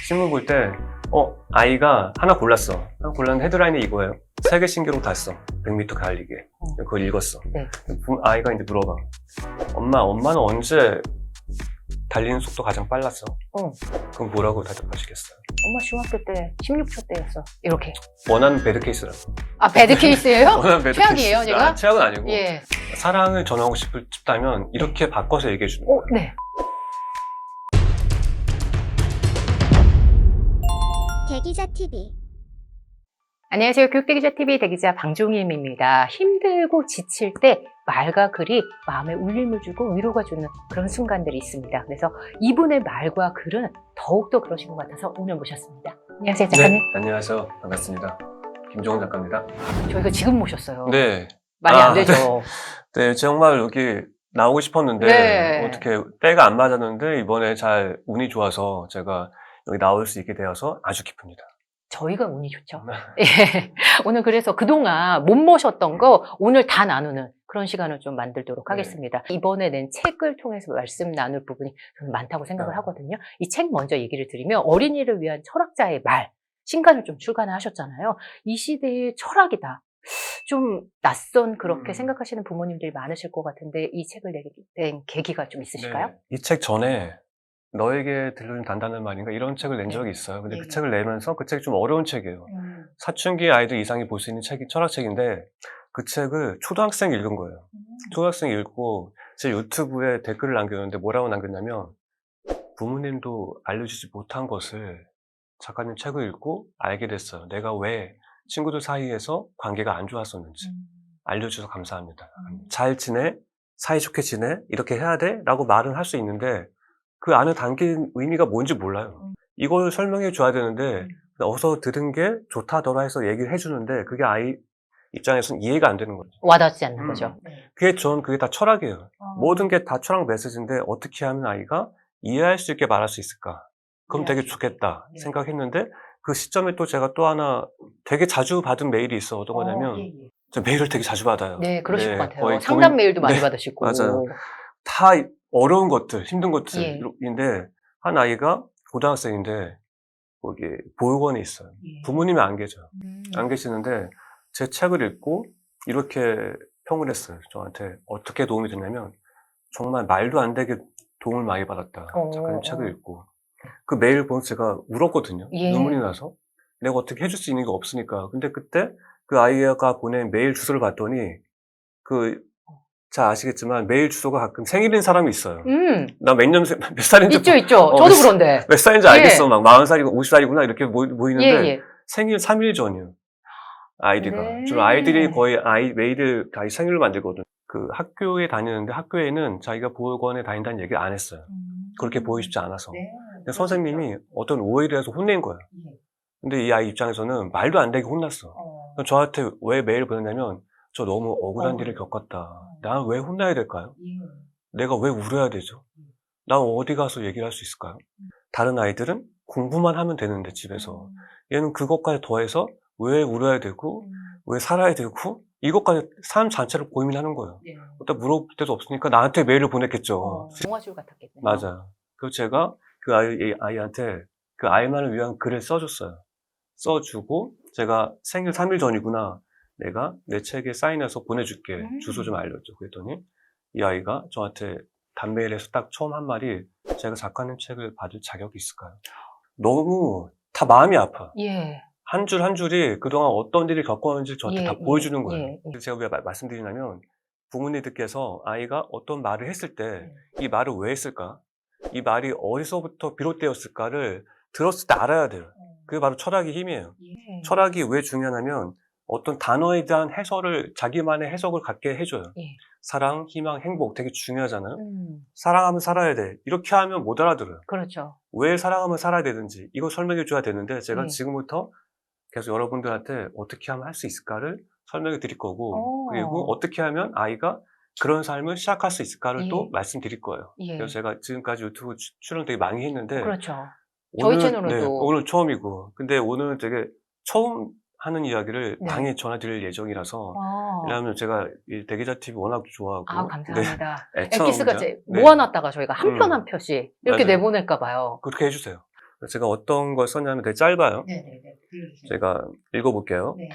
신문 볼 때, 아이가 하나 골랐어. 하나 골랐는데 헤드라인이 이거예요. 세계 신기록 달성. 100m 달리기. 그걸 읽었어. 네. 아이가 이제 물어봐. 엄마는 언제 달리는 속도 가장 빨랐어? 그럼 뭐라고 대답하시겠어요? 엄마 중학교 때 16초 때였어. 이렇게. 원하는 배드 케이스라고. 아, 배드 케이스예요? 원하는 배드 최악이에요, 케이스. 제가? 최악은 아니고. 예. 사랑을 전하고 싶다면 이렇게 바꿔서 얘기해 주는 거예요. 네. 대기자 TV. 안녕하세요. 교육대기자TV 대기자 방종임입니다. 힘들고 지칠 때 말과 글이 마음에 울림을 주고 위로가 주는 그런 순간들이 있습니다. 그래서 이분의 말과 글은 더욱더 그러신 것 같아서 오늘 모셨습니다. 안녕하세요, 작가님. 네, 안녕하세요. 반갑습니다. 김종훈 작가입니다. 저희가 지금 모셨어요. 네. 말이 안 되죠. 네, 정말 여기 나오고 싶었는데 네. 어떻게 때가 안 맞았는데 이번에 잘 운이 좋아서 제가 여기 나올 수 있게 되어서 아주 기쁩니다. 저희가 운이 좋죠. 예. 오늘 그래서 그동안 못 모셨던 거 오늘 다 나누는 그런 시간을 좀 만들도록 하겠습니다. 이번에 낸 책을 통해서 말씀 나눌 부분이 저는 많다고 생각을 하거든요. 이 책 먼저 얘기를 드리면 어린이를 위한 철학자의 말, 신간을 좀 출간을 하셨잖아요. 이 시대의 철학이다. 좀 낯선 그렇게 생각하시는 부모님들이 많으실 것 같은데 이 책을 내게 된 계기가 좀 있으실까요? 네. 이 책 전에 너에게 들려준 단단한 말인가 이런 책을 낸 적이 있어요. 근데 그 책을 내면서 그 책이 좀 어려운 책이에요. 사춘기 아이들 이상이 볼 수 있는 책이 철학책인데 그 책을 초등학생이 읽은 거예요. 초등학생이 읽고 제 유튜브에 댓글을 남겼는데 뭐라고 남겼냐면 부모님도 알려주지 못한 것을 작가님 책을 읽고 알게 됐어요. 내가 왜 친구들 사이에서 관계가 안 좋았었는지 알려주셔서 감사합니다. 잘 지내? 사이좋게 지내? 이렇게 해야 돼? 라고 말은 할 수 있는데 그 안에 담긴 의미가 뭔지 몰라요. 이걸 설명해 줘야 되는데 어서 들은 게 좋다더라 해서 얘기를 해주는데 그게 아이 입장에서는 이해가 안 되는 거죠. 와닿지 않는 거죠. 그게 다 철학이에요. 모든 게 다 철학 메시지인데 어떻게 하면 아이가 이해할 수 있게 말할 수 있을까? 그럼 되게 좋겠다 생각했는데 그 시점에 또 제가 또 하나 되게 자주 받은 메일이 있어. 어떤 거냐면 저 메일을 되게 자주 받아요. 네, 그러실 것 같아요. 거의 상담 메일도 많이 네, 받으시고. 맞아요. 다 어려운 것들, 힘든 것들인데 한 아이가 고등학생인데 거기 보육원에 있어요. 부모님이 안 계셔요. 안 계시는데 제 책을 읽고 이렇게 평을 했어요. 저한테 어떻게 도움이 됐냐면 정말 말도 안 되게 도움을 많이 받았다. 작가님 책을 읽고. 그 메일 보면서 제가 울었거든요. 눈물이 나서. 내가 어떻게 해줄 수 있는 게 없으니까. 근데 그때 그 아이가 보낸 메일 주소를 봤더니 잘 아시겠지만 메일 주소가 가끔 생일인 사람이 있어요. 나 몇 살인지 있죠. 저도 그런데. 몇 살인지 알겠어. 막 40살이고 50살이구나 이렇게 보이는데 예. 생일 3일 전이에요. 아이디가. 네. 주로 아이들이 거의 메일을 다 생일로 만들거든. 그 학교에 다니는데 학교에는 자기가 보육원에 다닌다는 얘기를 안 했어요. 그렇게 보이고 싶지 않아서. 근데 선생님이 어떤 오해를 해서 혼낸 거예요. 근데 이 아이 입장에서는 말도 안 되게 혼났어. 저한테 왜 메일을 보냈냐면 저 너무 억울한 일을 겪었다. 나는 왜 혼나야 될까요? 내가 왜 울어야 되죠? 난 어디 가서 얘기를 할 수 있을까요? 다른 아이들은 공부만 하면 되는데 집에서 얘는 그것까지 더해서 왜 울어야 되고 왜 살아야 되고 이것까지 삶 자체를 고민하는 거예요. 일단 물어볼 데도 없으니까 나한테 메일을 보냈겠죠. 동화줄 같았겠네요. 맞아요. 그래서 제가 그 아이한테 그 아이만을 위한 글을 써줬어요. 써주고 제가 생일 3일 전이구나. 내가 내 책에 사인해서 보내줄게. 주소 좀 알려줘. 그랬더니 이 아이가 저한테 단메일에서 딱 처음 한 말이 제가 작가님 책을 받을 자격이 있을까요? 너무 다 마음이 아파. 한 줄 한 줄이 그동안 어떤 일을 겪었는지 저한테 다 보여주는 거예요. 제가 왜 말씀드리냐면 부모님들께서 아이가 어떤 말을 했을 때 이 말을 왜 했을까? 이 말이 어디서부터 비롯되었을까를 들었을 때 알아야 돼요. 그게 바로 철학의 힘이에요. 철학이 왜 중요하냐면 어떤 단어에 대한 자기만의 해석을 갖게 해줘요. 사랑, 희망, 행복 되게 중요하잖아요. 사랑하면 살아야 돼. 이렇게 하면 못 알아들어요. 그렇죠. 왜 사랑하면 살아야 되는지 이거 설명해 줘야 되는데 제가 지금부터 계속 여러분들한테 어떻게 하면 할 수 있을까를 설명해 드릴 거고 그리고 어떻게 하면 아이가 그런 삶을 시작할 수 있을까를 또 말씀드릴 거예요. 그래서 제가 지금까지 유튜브 출연 되게 많이 했는데 그렇죠. 저희 채널은 오늘 처음이고 근데 오늘 되게 처음 하는 이야기를 방에 전해드릴 예정이라서 왜냐하면 제가 이 대기자TV 워낙 좋아하고 감사합니다. 애청자. 엑기스가 모아놨다가 저희가 한 편 한 편씩 이렇게 맞아요. 내보낼까 봐요. 그렇게 해주세요. 제가 어떤 걸 썼냐면 되게 짧아요. 네네네. 들려주세요. 제가 읽어볼게요. 네.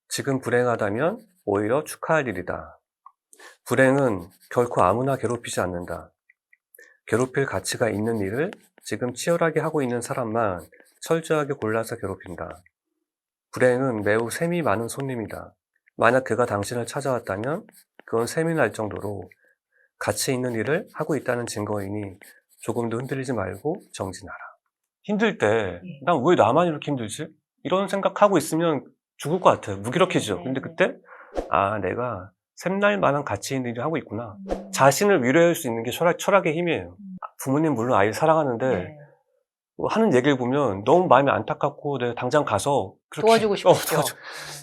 지금 불행하다면 오히려 축하할 일이다. 불행은 결코 아무나 괴롭히지 않는다. 괴롭힐 가치가 있는 일을 지금 치열하게 하고 있는 사람만 철저하게 골라서 괴롭힌다. 불행은 매우 셈이 많은 손님이다. 만약 그가 당신을 찾아왔다면 그건 셈이 날 정도로 가치 있는 일을 하고 있다는 증거이니 조금도 흔들리지 말고 정진하라. 힘들 때 난 왜 나만 이렇게 힘들지? 이런 생각하고 있으면 죽을 것 같아요. 무기력해지죠. 근데 그때 내가 샘날 만한 가치 있는 일을 하고 있구나. 자신을 위로할 수 있는 게 철학의 힘이에요. 부모님 물론 아이를 사랑하는데 하는 얘기를 보면 너무 마음이 안타깝고 내가 당장 가서 그렇게 도와주고 싶죠.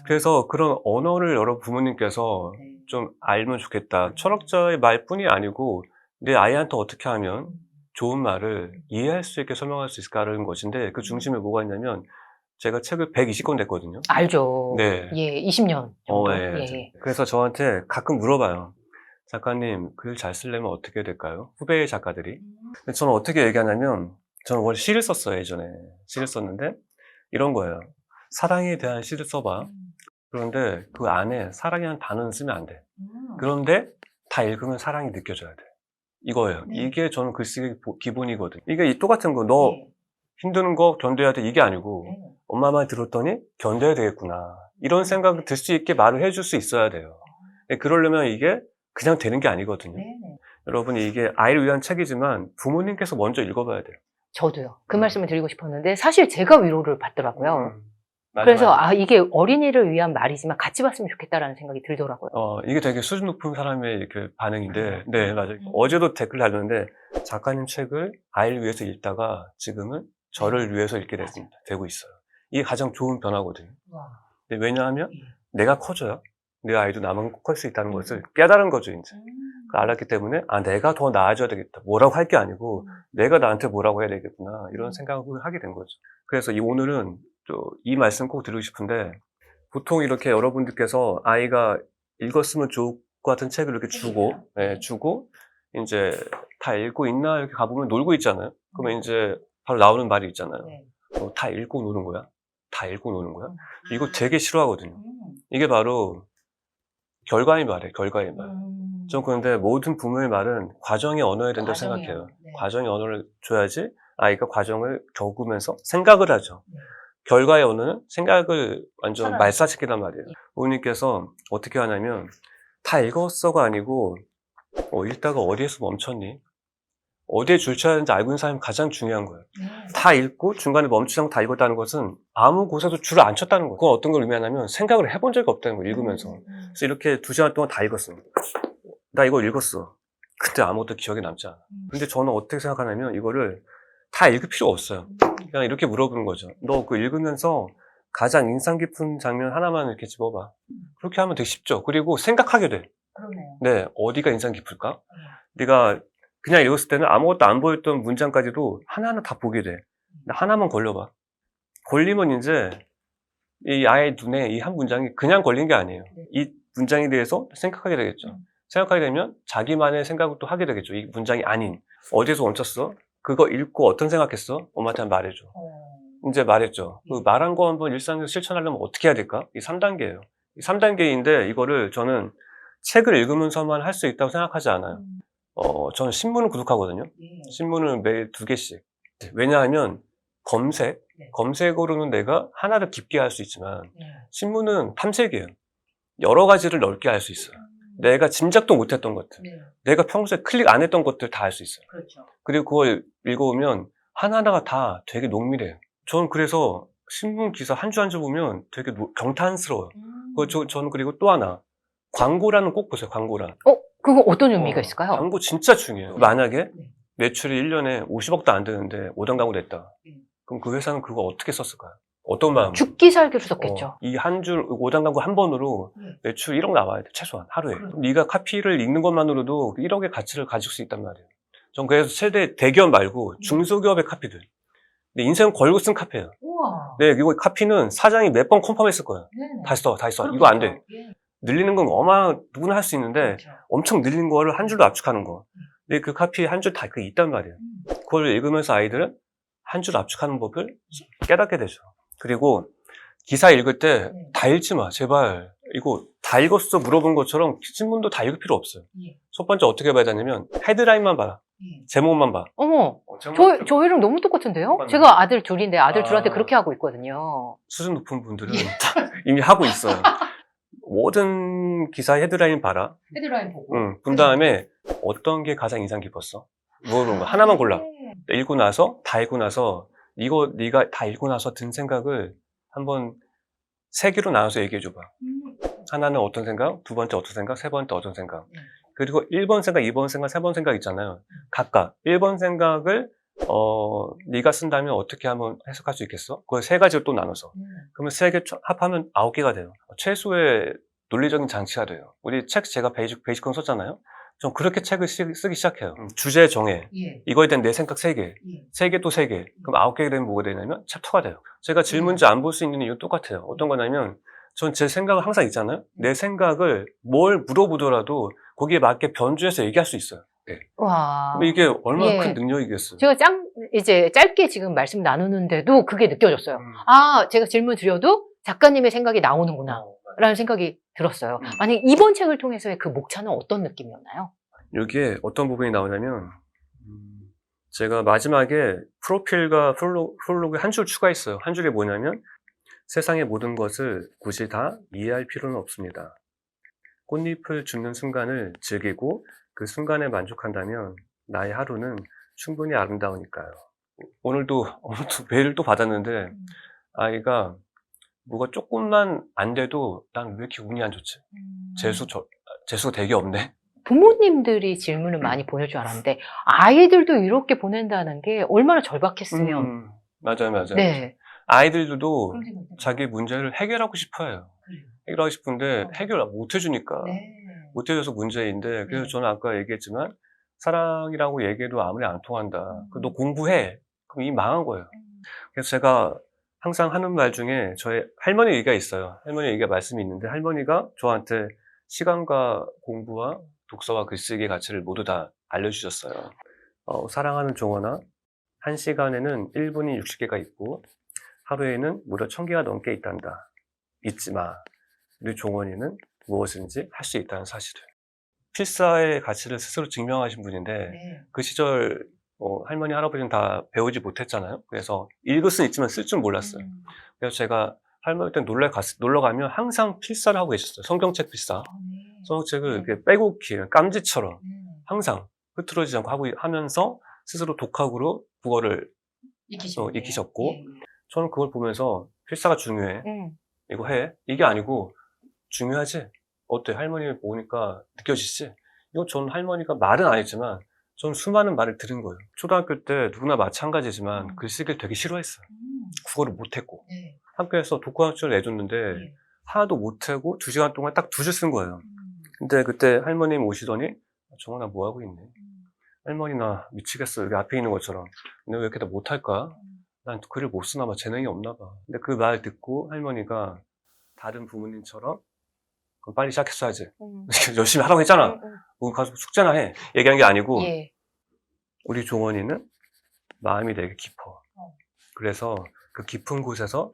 그래서 그런 언어를 여러 부모님께서 좀 알면 좋겠다. 철학자의 말뿐이 아니고 내 아이한테 어떻게 하면 좋은 말을 이해할 수 있게 설명할 수 있을까라는 것인데 그 중심에 뭐가 있냐면 제가 책을 120권 냈거든요. 알죠. 네. 예, 20년 정도. 예. 그래서 저한테 가끔 물어봐요. 작가님, 글 잘 쓰려면 어떻게 될까요? 후배 작가들이. 근데 저는 어떻게 얘기하냐면 저는 원래 시를 썼어요, 예전에. 시를 썼는데 이런 거예요. 사랑에 대한 시를 써봐. 그런데 그 안에 사랑이라는 단어는 쓰면 안 돼. 그런데 다 읽으면 사랑이 느껴져야 돼. 이거예요. 이게 저는 글쓰기 기본이거든. 이게 똑같은 거, 너 힘드는 거 견뎌야 돼. 이게 아니고 엄마 말 들었더니 견뎌야 되겠구나. 이런 생각이 들 수 있게 말을 해줄 수 있어야 돼요. 그러려면 이게 그냥 되는 게 아니거든요. 여러분, 이게 아이를 위한 책이지만 부모님께서 먼저 읽어봐야 돼요. 저도요. 그 말씀을 드리고 싶었는데 사실 제가 위로를 받더라고요. 맞아, 그래서 맞아. 이게 어린이를 위한 말이지만 같이 봤으면 좋겠다라는 생각이 들더라고요. 이게 되게 수준 높은 사람의 이렇게 반응인데, 네, 맞아요. 어제도 댓글 달렸는데, 작가님 책을 아이를 위해서 읽다가 지금은 저를 위해서 읽게 되고 있어요. 이게 가장 좋은 변화거든요. 근데 왜냐하면 내가 커져야 내 아이도 나만 클 수 있다는 것을 깨달은 거죠, 이제. 알았기 때문에, 내가 더 나아져야 되겠다. 뭐라고 할 게 아니고, 내가 나한테 뭐라고 해야 되겠구나. 이런 생각을 하게 된 거죠. 그래서 오늘은 또 이 말씀 꼭 드리고 싶은데, 보통 이렇게 여러분들께서 아이가 읽었으면 좋을 것 같은 책을 이렇게 주고, 이제 다 읽고 있나 이렇게 가보면 놀고 있잖아요. 그러면 이제 바로 나오는 말이 있잖아요. 다 읽고 노는 거야? 다 읽고 노는 거야? 이거 되게 싫어하거든요. 이게 바로 결과의 말이에요, 결과의 말. 전 그런데 모든 부모의 말은 과정의 언어여야 된다고 생각해요. 과정의 언어를 줘야지 아이가 과정을 겪으면서 생각을 하죠. 결과의 언어는 생각을 완전 말살시키단 말이에요. 부모님께서 어떻게 하냐면 다 읽었어가 아니고 읽다가 어디에서 멈췄니? 어디에 줄 쳐야 하는지 알고 있는 사람이 가장 중요한 거예요. 다 읽고 중간에 멈추지 않고 다 읽었다는 것은 아무 곳에도 줄을 안 쳤다는 거예요. 그건 어떤 걸 의미하냐면 생각을 해본 적이 없다는 거예요. 읽으면서. 그래서 이렇게 2시간 동안 다 읽었어. 나 이거 읽었어. 그때 아무것도 기억에 남지 않아. 근데 저는 어떻게 생각하냐면 이거를 다 읽을 필요 없어요. 그냥 이렇게 물어보는 거죠. 너 그거 읽으면서 가장 인상 깊은 장면 하나만 이렇게 집어봐. 그렇게 하면 되게 쉽죠. 그리고 생각하게 돼. 그러네요. 네, 어디가 인상 깊을까? 네가 그냥 읽었을 때는 아무것도 안 보였던 문장까지도 하나하나 다 보게 돼. 하나만 걸려봐. 걸리면 이제 이 아이의 눈에 이 한 문장이 그냥 걸린 게 아니에요. 이 문장에 대해서 생각하게 되겠죠. 생각하게 되면 자기만의 생각을 또 하게 되겠죠. 이 문장이 아닌. 어디에서 멈췄어? 그거 읽고 어떤 생각했어? 엄마한테 한번 말해줘. 이제 말했죠. 그 말한 거 한번 일상에서 실천하려면 어떻게 해야 될까? 이 3단계예요. 이 3단계인데 이거를 저는 책을 읽으면서만 할 수 있다고 생각하지 않아요. 저는 신문을 구독하거든요. 신문을 매일 2개씩. 왜냐하면 검색으로는 내가 하나를 깊게 할 수 있지만 신문은 탐색이에요. 여러 가지를 넓게 할 수 있어요. 내가 짐작도 못했던 것들, 내가 평소에 클릭 안 했던 것들 다 알 수 있어요. 그리고 그걸 읽어보면 하나하나가 다 되게 농밀해요. 저는 그래서 신문 기사 한 주 한 주 보면 되게 경탄스러워요. 저는 그리고 또 하나, 광고란은 꼭 보세요, 광고란. 그거 어떤 의미가 있을까요? 광고 진짜 중요해요. 만약에 매출이 1년에 50억도 안 되는데 5단 광고 냈다. 그럼 그 회사는 그거 어떻게 썼을까요? 어떤 마음으로? 죽기 살기로 썼겠죠. 이 한 줄 5단 광고 한 번으로 매출 1억 나와야 돼, 최소한 하루에. 그럼 네가 카피를 읽는 것만으로도 1억의 가치를 가질 수 있단 말이에요. 전 그래서 최대 대기업 말고 중소기업의 카피들. 근데 인생 걸고 쓴 카피예요. 우와. 네, 이거 카피는 사장이 몇 번 컨펌했을 거예요. 다시 써. 이거 안 돼. 늘리는 건 누구나 할 수 있는데 엄청 늘린 거를 한 줄로 압축하는 거. 근데 그 카피 한 줄 다 있단 말이에요. 그걸 읽으면서 아이들은 한 줄 압축하는 법을 깨닫게 되죠. 그리고 기사 읽을 때 다 읽지 마, 제발. 이거 다 읽었어 물어본 것처럼 신문도 다 읽을 필요 없어요. 예. 첫 번째 어떻게 봐야 되냐면 헤드라인만 봐. 제목만 봐. 어머, 제목만 저희랑 너무 똑같은데요? 똑같네. 제가 아들 둘인데 아들 아. 둘한테 그렇게 하고 있거든요. 수준 높은 분들은 다 이미 하고 있어요. 모든 기사 헤드라인 봐라. 헤드라인 보고. 응. 본 다음에 어떤 게 가장 인상 깊었어? 모르는 거 하나만 골라. 읽고 나서 다 읽고 나서 이거 네가 다 읽고 나서 든 생각을 한번 세 개로 나눠서 얘기해 줘봐. 하나는 어떤 생각, 두 번째 어떤 생각, 세 번째 어떤 생각. 그리고 1번 생각, 2번 생각, 3번 생각 있잖아요. 각각 1번 생각을 네가 쓴다면 어떻게 하면 해석할 수 있겠어? 그걸 세 가지로 또 나눠서. 그러면 세 개 합하면 9개가 돼요. 최소의 논리적인 장치가 돼요. 우리 책 제가 베이직권 썼잖아요. 좀 그렇게 책을 쓰기 시작해요. 주제 정해. 예. 이거에 대한 내 생각 3개. 3개 또 3개. 그럼 9개가 되면 뭐가 되냐면 챕터가 돼요. 제가 질문지 안 볼 수 있는 이유 똑같아요. 어떤 거냐면 전 제 생각은 항상 있잖아요. 내 생각을 뭘 물어보더라도 거기에 맞게 변주해서 얘기할 수 있어요. 네. 와. 그럼 이게 얼마나 예. 큰 능력이겠어요. 제가 이제 짧게 지금 말씀 나누는데도 그게 느껴졌어요. 아, 제가 질문 드려도 작가님의 생각이 나오는구나. 라는 생각이 들었어요. 만약 이번 책을 통해서의 그 목차는 어떤 느낌이었나요? 여기에 어떤 부분이 나오냐면 제가 마지막에 프로필과 프롤로그에 한 줄 추가했어요. 한 줄이 뭐냐면 세상의 모든 것을 굳이 다 이해할 필요는 없습니다. 꽃잎을 줍는 순간을 즐기고 그 순간에 만족한다면 나의 하루는 충분히 아름다우니까요. 오늘도 메일을 또 받았는데 아이가 뭐가 조금만 안 돼도 난 왜 이렇게 운이 안 좋지? 재수가 되게 없네. 부모님들이 질문을 많이 보낼 줄 알았는데 아이들도 이렇게 보낸다는 게 얼마나 절박했으면. 맞아요. 네. 아이들도 자기 문제를 해결하고 싶어요. 해결하고 싶은데 해결 못 해주니까. 못 해줘서 문제인데, 그래서 저는 아까 얘기했지만 사랑이라고 얘기해도 아무리 안 통한다. 너 공부해. 그럼 이미 망한 거예요. 그래서 제가 항상 하는 말 중에 저희 할머니 얘기가 있어요. 할머니 얘기가 말씀이 있는데 할머니가 저한테 시간과 공부와 독서와 글쓰기의 가치를 모두 다 알려주셨어요. 사랑하는 종원아, 1시간에는 1분이 60개가 있고 하루에는 무려 1000개가 넘게 있단다. 잊지 마. 우리 종원이는 무엇인지 할 수 있다는 사실을. 필사의 가치를 스스로 증명하신 분인데 그 시절 할머니, 할아버지는 다 배우지 못했잖아요. 그래서 읽을 수는 있지만 쓸 줄 몰랐어요. 그래서 제가 할머니 때 놀러 가면 항상 필사를 하고 계셨어요. 성경책 필사. 성경책을 이렇게 빼곡히 깜지처럼 항상 흐트러지지 않고 하면서 스스로 독학으로 국어를 익히셨고 저는 그걸 보면서 필사가 중요해. 이거 해. 이게 아니고 중요하지? 어때? 할머니를 보니까 느껴지지? 이거 전 할머니가 말은 안 했지만 전 수많은 말을 들은 거예요. 초등학교 때 누구나 마찬가지지만 글쓰기를 되게 싫어했어요. 국어를 못했고. 학교에서 독학학주를 내줬는데 하나도 못하고 2시간 동안 딱 2줄 쓴 거예요. 근데 그때 할머님 오시더니 정원아 뭐하고 있니? 할머니 나 미치겠어. 여기 앞에 있는 것처럼. 근데 왜 이렇게 다 못할까? 난 글을 못 쓰나 봐. 재능이 없나 봐. 근데 그 말 듣고 할머니가 다른 부모님처럼 그럼 빨리 시작했어야지. 열심히 하라고 했잖아. 가서 숙제나 해. 얘기한 게 아니고 우리 종원이는 마음이 되게 깊어. 그래서 그 깊은 곳에서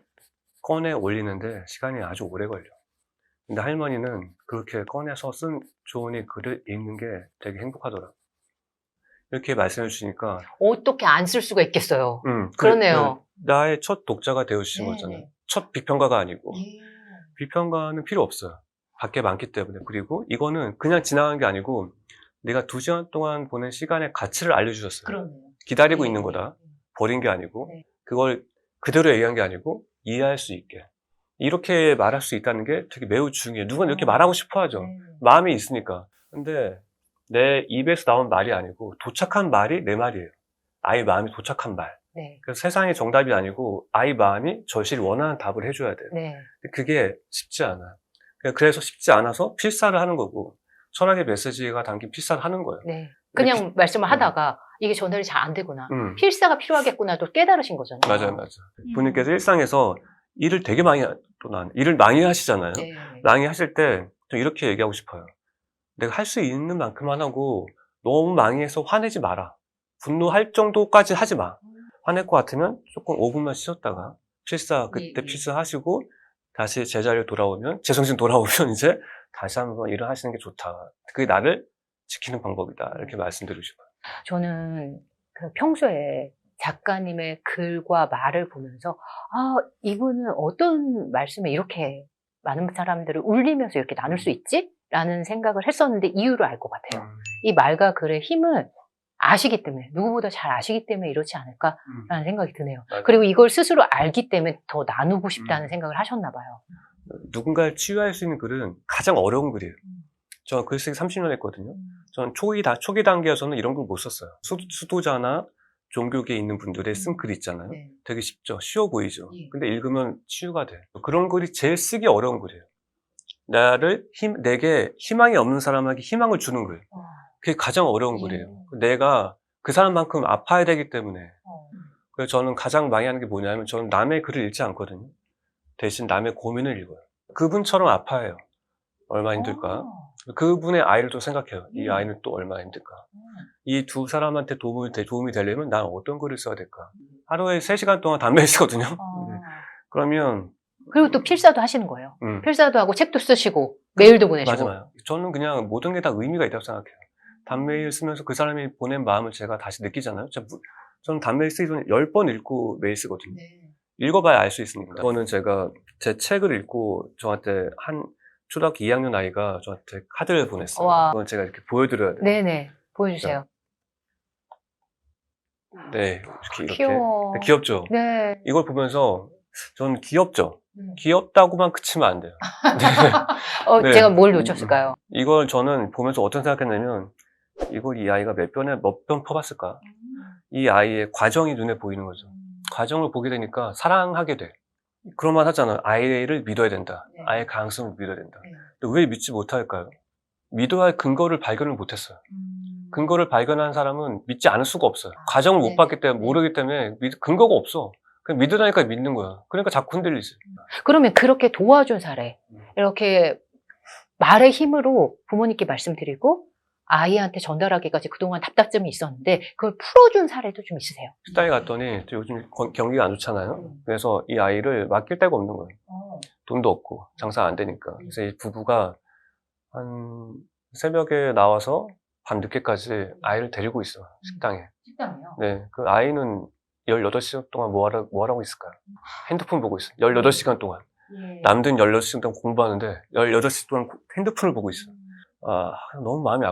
꺼내 올리는데 시간이 아주 오래 걸려. 근데 할머니는 그렇게 꺼내서 쓴 종원이 글을 읽는 게 되게 행복하더라. 이렇게 말씀해 주시니까 어떻게 안 쓸 수가 있겠어요. 그러네요. 나의 첫 독자가 되어주신 거잖아요. 첫 비평가가 아니고. 비평가는 필요 없어요. 밖에 많기 때문에. 그리고 이거는 그냥 지나간 게 아니고 내가 2시간 동안 보낸 시간의 가치를 알려주셨어요. 그러네요. 기다리고 있는 거다. 버린 게 아니고 그걸 그대로 얘기한 게 아니고 이해할 수 있게. 이렇게 말할 수 있다는 게 되게 매우 중요해요. 누군 이렇게 말하고 싶어 하죠. 마음이 있으니까. 근데 내 입에서 나온 말이 아니고 도착한 말이 내 말이에요. 아이 마음이 도착한 말. 그래서 세상의 정답이 아니고 아이 마음이 절실히 원하는 답을 해줘야 돼요. 그게 쉽지 않아요. 그래서 쉽지 않아서 필사를 하는 거고 철학의 메시지가 담긴 필사를 하는 거예요. 그냥 말씀을 하다가 이게 전달이 잘 안 되구나. 필사가 필요하겠구나 또 깨달으신 거잖아요. 맞아요. 부모님께서 일상에서 일을 되게 많이 일을 많이 하시잖아요. 많이 하실 때 좀 이렇게 얘기하고 싶어요. 내가 할 수 있는 만큼만 하고 너무 많이 해서 화내지 마라. 분노할 정도까지 하지 마. 화낼 것 같으면 조금 5분만 쉬었다가 그때 예. 필사하시고 다시 제자리로 돌아오면 제 정신 돌아오면 이제 다시 한번 일을 하시는 게 좋다. 그게 나를 지키는 방법이다. 이렇게 말씀드리고 싶어요. 저는 그 평소에 작가님의 글과 말을 보면서 이분은 어떤 말씀에 이렇게 많은 사람들을 울리면서 이렇게 나눌 수 있지? 라는 생각을 했었는데 이유를 알 것 같아요. 이 말과 글의 힘을 아시기 때문에, 누구보다 잘 아시기 때문에 이렇지 않을까라는 생각이 드네요. 맞아요. 그리고 이걸 스스로 알기 때문에 더 나누고 싶다는 생각을 하셨나 봐요. 누군가를 치유할 수 있는 글은 가장 어려운 글이에요. 저 글쓰기 30년 했거든요. 전 초기 단계에서는 이런 걸 못 썼어요. 수도자나 종교계에 있는 분들의 쓴 글 있잖아요. 네. 되게 쉽죠. 쉬워 보이죠. 예. 근데 읽으면 치유가 돼. 그런 글이 제일 쓰기 어려운 글이에요. 내게 희망이 없는 사람에게 희망을 주는 글. 그게 가장 어려운 예. 글이에요. 내가 그 사람만큼 아파야 되기 때문에. 그래서 저는 가장 많이 하는 게 뭐냐면 저는 남의 글을 읽지 않거든요. 대신 남의 고민을 읽어요. 그분처럼 아파해요. 얼마나 힘들까. 그분의 아이를 또 생각해요. 이 아이는 또 얼마나 힘들까. 이 두 사람한테 도움이 되려면 난 어떤 글을 써야 될까. 하루에 3시간 동안 담배를 쓰거든요. 네. 그러면 그리고 또 필사도 하시는 거예요. 필사도 하고 책도 쓰시고 메일도 보내시고. 맞아요. 저는 그냥 모든 게 다 의미가 있다고 생각해요. 단메일 쓰면서 그 사람이 보낸 마음을 제가 다시 느끼잖아요. 저는 단메일 쓰기 전에 10번 읽고 메일 쓰거든요. 읽어봐야 알 수 있습니다. 이거는 제가 제 책을 읽고 저한테 초등학교 2학년 아이가 저한테 카드를 보냈어요. 와. 그건 제가 이렇게 보여드려야 돼요. 네네. 보여주세요. 네, 이렇게. 귀여워. 귀엽죠? 네. 이걸 보면서 저는 귀엽죠? 귀엽다고만 그치면 안 돼요. 네. 네. 제가 뭘 놓쳤을까요? 이걸 저는 보면서 어떤 생각했냐면 이걸 이 아이가 몇 번 퍼봤을까? 이 아이의 과정이 눈에 보이는 거죠. 과정을 보게 되니까 사랑하게 돼. 그런 말 하잖아요. 아이를 믿어야 된다. 네. 아이의 가능성을 믿어야 된다. 네. 근데 왜 믿지 못할까요? 믿어야 할 근거를 발견을 못했어요. 근거를 발견한 사람은 믿지 않을 수가 없어요. 과정을 못 네. 봤기 때문에, 모르기 때문에 근거가 없어. 그냥 믿으라니까 믿는 거야. 그러니까 자꾸 흔들리지. 그러면 그렇게 도와준 사례, 이렇게 말의 힘으로 부모님께 말씀드리고 아이한테 전달하기까지 그동안 답답점이 있었는데 그걸 풀어준 사례도 좀 있으세요? 식당에 갔더니 또 요즘 경기가 안 좋잖아요. 그래서 이 아이를 맡길 데가 없는 거예요. 돈도 없고 장사 안 되니까. 그래서 이 부부가 한 새벽에 나와서 밤 늦게까지 아이를 데리고 있어요. 식당에. 식당이요? 네, 그 아이는 18시간 동안 뭐 하고 있을까요? 핸드폰 보고 있어요. 18시간 동안. 남들은 16시간 동안 공부하는데 18시간 동안 핸드폰을 보고 있어요. 너무 마음이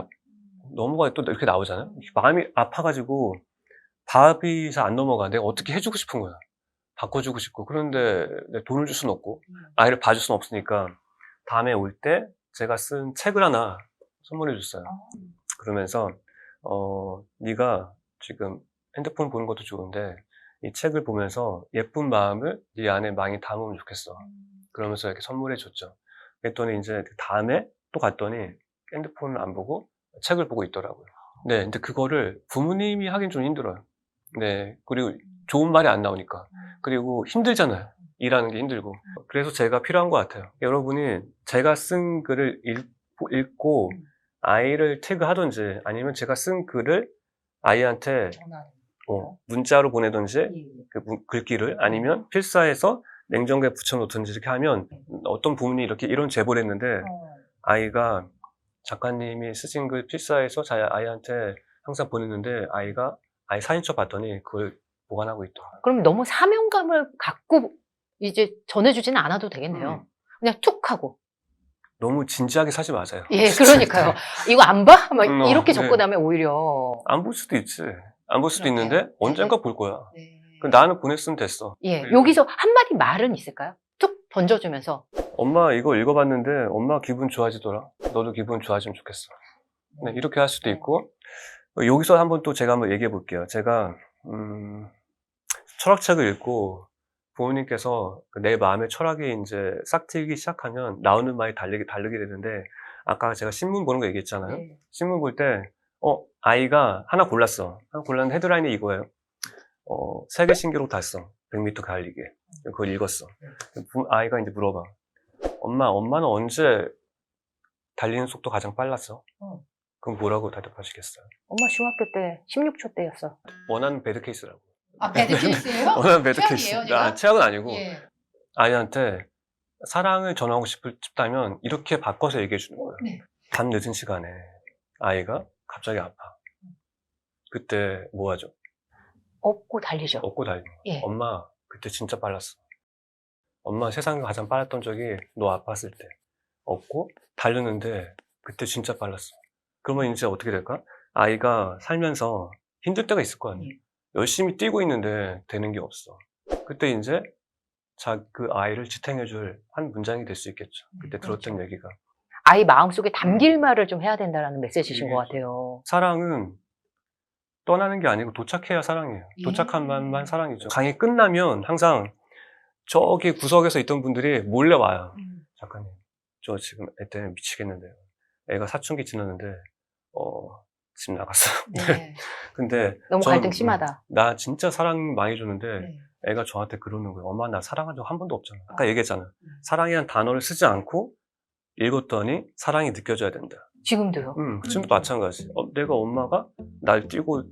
넘어가 또 이렇게 나오잖아요. 마음이 아파가지고 밥이 잘 안 넘어가. 내가 어떻게 해주고 싶은 거야. 바꿔주고 싶고. 그런데 내가 돈을 줄 수는 없고 아이를 봐줄 수는 없으니까 다음에 올 때 제가 쓴 책을 하나 선물해 줬어요. 그러면서 네가 지금 핸드폰 보는 것도 좋은데 이 책을 보면서 예쁜 마음을 네 안에 많이 담으면 좋겠어. 그러면서 이렇게 선물해 줬죠. 그랬더니 이제 다음에 또 갔더니 핸드폰을 안 보고 책을 보고 있더라고요. 네, 근데 그거를 부모님이 하긴 좀 힘들어요. 네, 그리고 좋은 말이 안 나오니까. 그리고 힘들잖아요. 일하는 게 힘들고. 그래서 제가 필요한 것 같아요. 여러분이 제가 쓴 글을 읽고 아이를 태그하든지 아니면 제가 쓴 글을 아이한테 문자로 보내든지 그 글귀를 아니면 필사해서 냉장고에 붙여놓든지 이렇게 하면 어떤 부모님이 이런 제보를 했는데 아이가 작가님이 쓰신 글 필사해서 아이한테 항상 보냈는데 아이 사진첩 봤더니 그걸 보관하고 있더라고요. 그럼 너무 사명감을 갖고 이제 전해주지는 않아도 되겠네요. 그냥 툭 하고. 너무 진지하게 사지 마세요. 예, 그러니까요. 이거 안 봐? 막 이렇게 네. 접근하면 오히려. 안 볼 수도 있지. 안 볼 수도 그러게요. 있는데 언젠가 볼 거야. 네. 나는 보냈으면 됐어. 예, 여기서 한마디 말은 있을까요? 툭 던져주면서. 엄마 이거 읽어봤는데 엄마 기분 좋아지더라. 너도 기분 좋아지면 좋겠어. 네, 이렇게 할 수도 있고 여기서 제가 한번 얘기해 볼게요. 제가 철학책을 읽고 부모님께서 내 마음의 철학이 이제 싹 트이기 시작하면 나오는 말이 다르게 되는데 아까 제가 신문 보는 거 얘기했잖아요. 네. 신문 볼 때 아이가 하나 골랐어. 하나 골랐는데 헤드라인이 이거예요. 세계 신기록 달성. 100m 달리기. 그걸 읽었어. 아이가 이제 물어봐. 엄마는 언제 달리는 속도 가장 빨랐어? 그럼 뭐라고 대답하시겠어요? 엄마 중학교 때 16초 때였어. 원하는 배드 케이스라고. 아, 배드 케이스예요? 원하는 배드 케이스. 최악이에요, 제가? 최악은 아니고 예. 아이한테 사랑을 전하고 싶다면 이렇게 바꿔서 얘기해 주는 거예요. 네. 밤 늦은 시간에 아이가 갑자기 아파. 그때 뭐 하죠? 업고 달리죠. 업고 달리는 거야. 예. 엄마 그때 진짜 빨랐어. 엄마 세상에 가장 빨랐던 적이 너 아팠을 때. 업고 달렸는데 그때 진짜 빨랐어. 그러면 이제 어떻게 될까? 아이가 살면서 힘들 때가 있을 거 아니에요. 열심히 뛰고 있는데 되는 게 없어. 그때 이제 그 아이를 지탱해줄 한 문장이 될 수 있겠죠. 그때 들었던 그렇죠. 얘기가. 아이 마음속에 담길 말을 좀 해야 된다는 메시지신 것 같아요. 사랑은 떠나는 게 아니고 도착해야 사랑이에요. 예. 도착한 만만 사랑이죠. 강의 끝나면 항상 저기 구석에서 있던 분들이 몰래 와요. 작가님, 저 지금 애 때문에 미치겠는데요. 애가 사춘기 지났는데 집 나갔어요. 네. 근데 너무 저는, 갈등 심하다. 나 진짜 사랑 많이 줬는데 네. 애가 저한테 그러는 거예요. 엄마 나 사랑한 적 한 번도 없잖아. 아까 얘기했잖아. 사랑이란 단어를 쓰지 않고 읽었더니 사랑이 느껴져야 된다. 지금도요. 지금도 마찬가지. 내가 엄마가 날 뛰고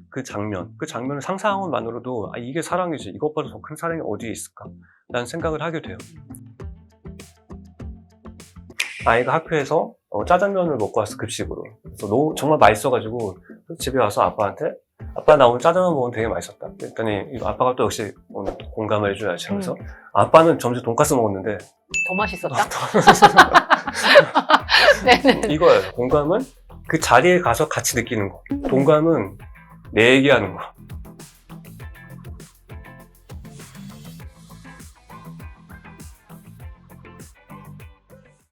그 장면을 상상하는 것만으로도 이게 사랑이지. 이것보다 더 큰 사랑이 어디에 있을까? 라는 생각을 하게 돼요. 아이가 학교에서 짜장면을 먹고 왔어, 급식으로. 그래서 정말 맛있어가지고 집에 와서 아빠한테 아빠 나 오늘 짜장면 먹으면 되게 맛있었다. 그랬더니 아빠가 또 역시 오늘 공감을 해줘야지 하면서 아빠는 점심 돈가스 먹었는데 더 맛있었다? 네네. 이거예요. 공감은 그 자리에 가서 같이 느끼는 거. 동감은 내 얘기하는 거.